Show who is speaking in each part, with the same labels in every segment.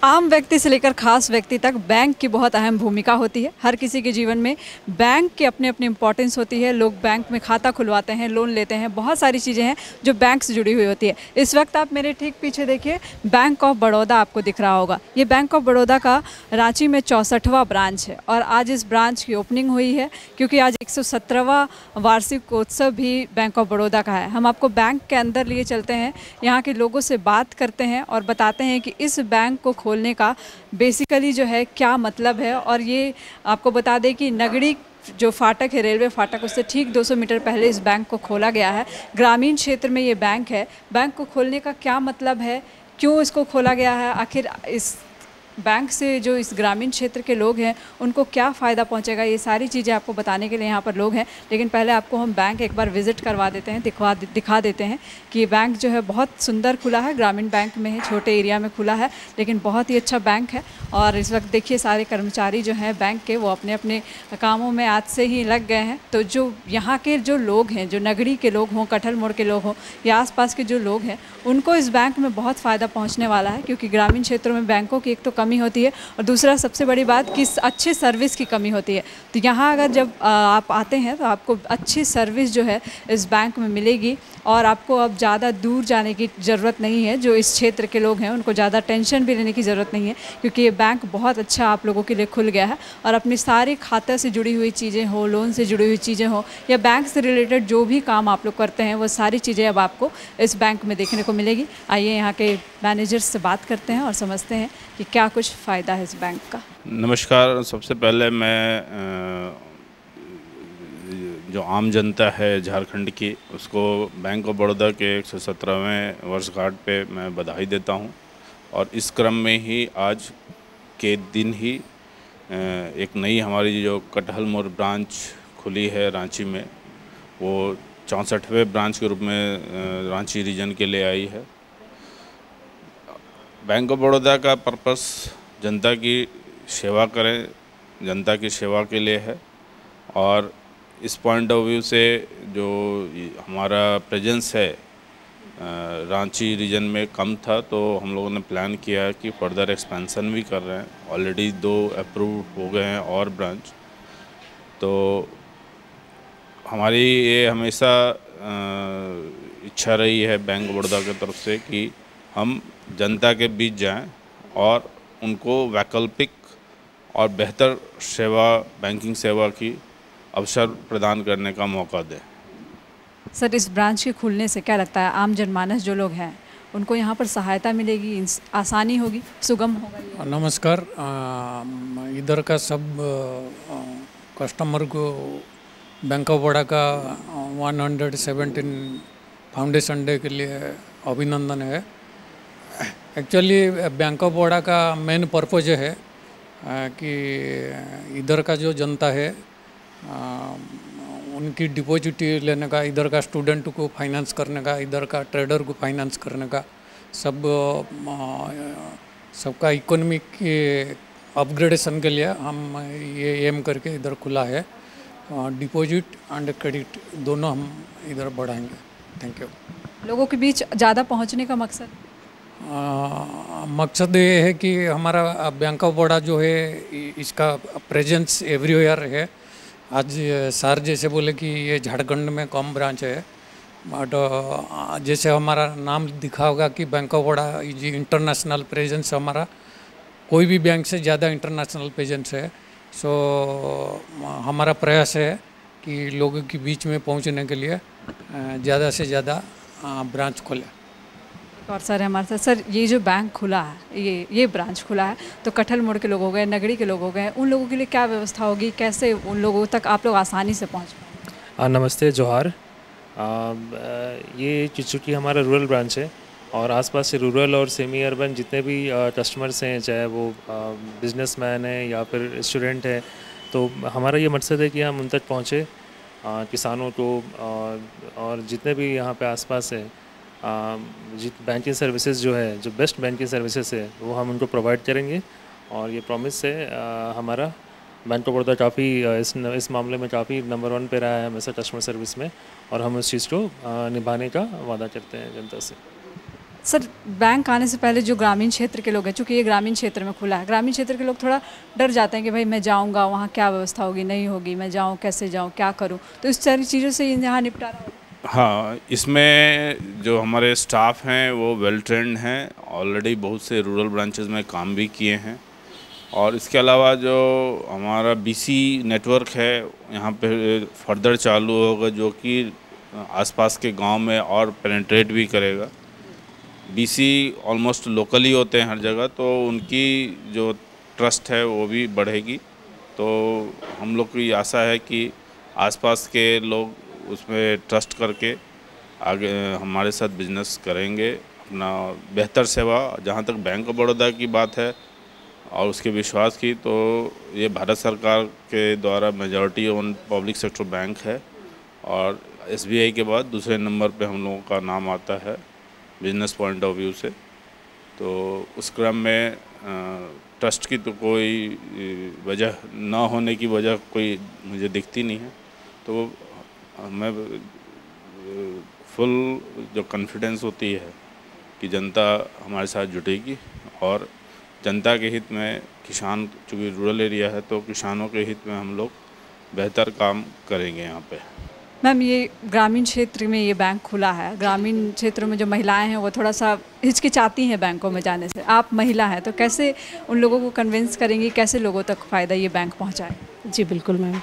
Speaker 1: आम व्यक्ति से लेकर खास व्यक्ति तक बैंक की बहुत अहम भूमिका होती है। हर किसी के जीवन में बैंक की अपनी अपनी इम्पोर्टेंस होती है। लोग बैंक में खाता खुलवाते हैं, लोन लेते हैं, बहुत सारी चीज़ें हैं जो बैंक से जुड़ी हुई होती है। इस वक्त आप मेरे ठीक पीछे देखिए, बैंक ऑफ बड़ौदा आपको दिख रहा होगा। ये बैंक ऑफ बड़ौदा का रांची में 64वां ब्रांच है और आज इस ब्रांच की ओपनिंग हुई है क्योंकि आज 117वां वार्षिकोत्सव भी बैंक ऑफ बड़ौदा का है। हम आपको बैंक के अंदर लिए चलते हैं, यहाँ के लोगों से बात करते हैं और बताते हैं कि इस बैंक को खोलने का बेसिकली जो है क्या मतलब है। और ये आपको बता दें कि नगड़ी जो फाटक है, रेलवे फाटक, उससे ठीक 200 मीटर पहले इस बैंक को खोला गया है। ग्रामीण क्षेत्र में ये बैंक है। बैंक को खोलने का क्या मतलब है, क्यों इसको खोला गया है, आखिर इस बैंक से जो इस ग्रामीण क्षेत्र के लोग हैं उनको क्या फ़ायदा पहुंचेगा, ये सारी चीज़ें आपको बताने के लिए यहाँ पर लोग हैं। लेकिन पहले आपको हम बैंक एक बार विज़िट करवा देते हैं, दिखा देते हैं कि ये बैंक जो है बहुत सुंदर खुला है। ग्रामीण बैंक में है, छोटे एरिया में खुला है, लेकिन बहुत ही अच्छा बैंक है। और इस वक्त देखिए सारे कर्मचारी जो हैं बैंक के, वो अपने अपने कामों में आज से ही लग गए हैं। तो जो यहाँ के जो लोग हैं, जो नगरी के लोग हों, कटहल मोड़ के लोग हों या आसपास के जो लोग हैं, उनको इस बैंक में बहुत फ़ायदा पहुँचने वाला है। क्योंकि ग्रामीण क्षेत्रों में बैंकों की एक तो कमी होती है और दूसरा सबसे बड़ी बात कि अच्छे सर्विस की कमी होती है। तो यहाँ अगर जब आप आते हैं तो आपको अच्छी सर्विस जो है इस बैंक में मिलेगी और आपको अब ज़्यादा दूर जाने की ज़रूरत नहीं है। जो इस क्षेत्र के लोग हैं उनको ज़्यादा टेंशन भी लेने की ज़रूरत नहीं है क्योंकि ये बैंक बहुत अच्छा आप लोगों के लिए खुल गया है। और अपनी सारी खाता से जुड़ी हुई चीज़ें हो, लोन से जुड़ी हुई चीज़ें हो या बैंक से रिलेटेड जो भी काम आप लोग करते हैं, वो सारी चीज़ें अब आपको इस बैंक में देखने को मिलेगी। आइए यहाँ के मैनेजर्स से बात करते हैं और समझते हैं कि क्या कुछ फ़ायदा है इस बैंक का।
Speaker 2: नमस्कार। सबसे पहले मैं जो आम जनता है झारखंड की, उसको बैंक ऑफ बड़ौदा के 117वें वर्षगांठ पे मैं बधाई देता हूं। और इस क्रम में ही आज के दिन ही एक नई हमारी जो कटहल मोड़ ब्रांच खुली है रांची में, वो 64वें ब्रांच के रूप में रांची रीजन के लिए आई है। बैंक ऑफ बड़ौदा का पर्पस जनता की सेवा करें, जनता की सेवा के लिए है। और इस पॉइंट ऑफ व्यू से जो हमारा प्रेजेंस है रांची रीजन में कम था, तो हम लोगों ने प्लान किया है कि फर्दर एक्सपेंशन भी कर रहे हैं। ऑलरेडी 2 अप्रूव हो गए हैं और ब्रांच। तो हमारी ये हमेशा इच्छा रही है बैंक ऑफ बड़ौदा की तरफ से कि हम जनता के बीच जाएं और उनको वैकल्पिक और बेहतर सेवा, बैंकिंग सेवा की अवसर प्रदान करने का मौका दें।
Speaker 1: सर, इस ब्रांच के खुलने से क्या लगता है आम जनमानस जो लोग हैं उनको यहाँ पर सहायता मिलेगी, आसानी होगी, सुगम होगा?
Speaker 3: नमस्कार। इधर का सब कस्टमर को बैंक ऑफ बड़ौदा का 117 फाउंडेशन डे के लिए अभिनंदन है। एक्चुअली बैंक ऑफ बड़ौदा का मेन पर्पज है कि इधर का जो जनता है उनकी डिपॉजिट लेने का, इधर का स्टूडेंट को फाइनेंस करने का, इधर का ट्रेडर को फाइनेंस करने का, सबका इकोनॉमिक के अपग्रेडेशन के लिए हम ये एम करके इधर खुला है। डिपॉजिट एंड क्रेडिट दोनों हम इधर बढ़ाएंगे। Thank you.
Speaker 1: लोगों के बीच ज़्यादा पहुँचने का मकसद
Speaker 3: मकसद ये है कि हमारा बैंक ऑफ बड़ौदा जो है इसका प्रेजेंस एवरीवेयर है। आज सर जैसे बोले कि ये झारखंड में कम ब्रांच है, बट जैसे हमारा नाम दिखा होगा कि bank of Baroda is international presence, हमारा कोई भी बैंक से ज़्यादा इंटरनेशनल प्रेजेंस है। सो हमारा प्रयास है कि लोगों के बीच में पहुंचने के लिए ज़्यादा से ज़्यादा ब्रांच खोले।
Speaker 1: और सर हमारे साथ, सर ये जो बैंक खुला है, ये ब्रांच खुला है, तो कटहल मोड़ के लोग हो गए, नगरी के लोग हो गए, उन लोगों के लिए क्या व्यवस्था होगी, कैसे उन लोगों तक आप लोग आसानी से पहुंच पाएंगे?
Speaker 4: नमस्ते, जोहार। ये चुचुकी हमारा रूरल ब्रांच है और आसपास से रूरल और सेमी अर्बन जितने भी कस्टमर्स हैं, चाहे वो बिजनेसमैन हैं या फिर स्टूडेंट हैं, तो हमारा ये मकसद है कि हम उन तक पहुँचे, किसानों को और जितने भी यहाँ पे आसपास है बैंकिंग सर्विसेज जो है, जो बेस्ट बैंकिंग सर्विसेज है, वो हम उनको प्रोवाइड करेंगे। और ये प्रॉमिस है हमारा। बैंक ऑफ बड़ौदा काफ़ी इस मामले में काफ़ी नंबर 1 पे रहा है हमेशा कस्टमर सर्विस में, और हम उस चीज़ को निभाने का वादा करते हैं जनता से।
Speaker 1: सर बैंक आने से पहले जो ग्रामीण क्षेत्र के लोग हैं, चूँकि ये ग्रामीण क्षेत्र में खुला है, ग्रामीण क्षेत्र के लोग थोड़ा डर जाते हैं कि भाई मैं जाऊँगा वहाँ क्या व्यवस्था होगी नहीं होगी, मैं जाऊँ कैसे जाऊँ क्या करूँ, तो इस सारी चीज़ों से यहाँ निपटारा होगा।
Speaker 2: हाँ, इसमें जो हमारे स्टाफ हैं वो वेल ट्रेंड हैं, ऑलरेडी बहुत से रूरल ब्रांचेस में काम भी किए हैं। और इसके अलावा जो हमारा बीसी नेटवर्क है यहाँ पे फर्दर चालू होगा, जो कि आसपास के गांव में और पेनिट्रेट भी करेगा। बीसी ऑलमोस्ट लोकल ही होते हैं हर जगह, तो उनकी जो ट्रस्ट है वो भी बढ़ेगी। तो हम लोग की आशा है कि आसपास के लोग उसमें ट्रस्ट करके आगे हमारे साथ बिजनेस करेंगे, अपना बेहतर सेवा। जहाँ तक बैंक ऑफ बड़ौदा की बात है और उसके विश्वास की, तो ये भारत सरकार के द्वारा majority own public sector bank है और एसबीआई के बाद दूसरे नंबर पे हम लोगों का नाम आता है बिजनेस पॉइंट ऑफ व्यू से। तो उस क्रम में ट्रस्ट की तो कोई वजह ना होने की वजह कोई मुझे दिखती नहीं है। तो मैं फुल जो कॉन्फिडेंस होती है कि जनता हमारे साथ जुटेगी और जनता के हित में, किसान चूँकि रूरल एरिया है तो किसानों के हित में हम लोग बेहतर काम करेंगे यहाँ पे।
Speaker 1: मैम, ये ग्रामीण क्षेत्र में ये बैंक खुला है, ग्रामीण क्षेत्र में जो महिलाएं हैं वो थोड़ा सा हिचकिचाती हैं बैंकों में जाने से, आप महिला हैं तो कैसे उन लोगों को कन्विंस करेंगी, कैसे लोगों तक फ़ायदा ये बैंक पहुँचाए?
Speaker 5: जी बिल्कुल मैम,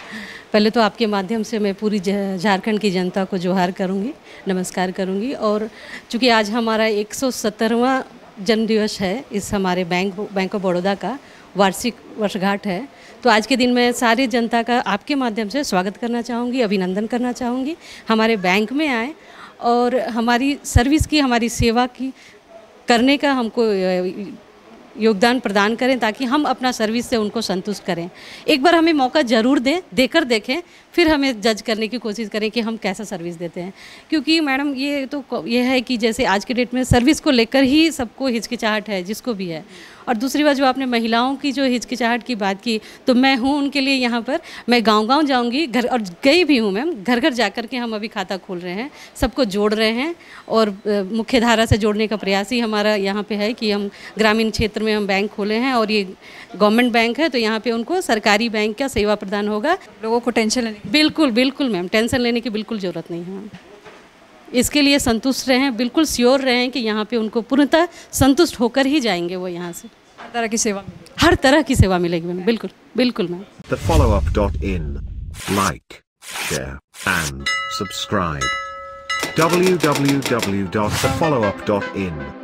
Speaker 5: पहले तो आपके माध्यम से मैं पूरी झारखंड की जनता को जोहार करूंगी, नमस्कार करूंगी। और चूँकि आज हमारा 170वां जन्मदिवस है, इस हमारे बैंक ऑफ बड़ौदा का वार्षिक वर्षगांठ है, तो आज के दिन मैं सारी जनता का आपके माध्यम से स्वागत करना चाहूँगी, अभिनंदन करना चाहूँगी। हमारे बैंक में आए और हमारी सर्विस की, हमारी सेवा की करने का हमको योगदान प्रदान करें, ताकि हम अपना सर्विस से उनको संतुष्ट करें। एक बार हमें मौका ज़रूर देकर देखें, फिर हमें जज करने की कोशिश करें कि हम कैसा सर्विस देते हैं। क्योंकि मैडम ये है कि जैसे आज के डेट में सर्विस को लेकर ही सबको हिचकिचाहट है, जिसको भी है। और दूसरी बात, जो आपने महिलाओं की जो हिचकिचाहट की बात की, तो मैं हूँ उनके लिए यहाँ पर। मैं गांव-गांव जाऊँगी, घर, और गई भी हूँ मैम, घर घर जाकर के हम अभी खाता खोल रहे हैं, सबको जोड़ रहे हैं। और मुख्य धारा से जोड़ने का प्रयास ही हमारा यहाँ पे है कि हम ग्रामीण क्षेत्र में हम बैंक खोले हैं और ये गवर्नमेंट बैंक है, तो यहाँ पे उनको सरकारी बैंक का सेवा प्रदान होगा।
Speaker 1: लोगों को टेंशन लेने
Speaker 5: बिल्कुल बिल्कुल मैम, टेंशन लेने की बिल्कुल ज़रूरत नहीं है। इसके लिए संतुष्ट रहें, बिल्कुल श्योर रहें कि यहाँ पे उनको पूर्णतः संतुष्ट होकर ही जाएंगे वो यहाँ से।
Speaker 1: हर तरह की सेवा,
Speaker 5: हर तरह की सेवा मिलेगी मैम, बिल्कुल बिल्कुल ma'am.
Speaker 6: thefollowup.in, like, share and subscribe. www.thefollowup.in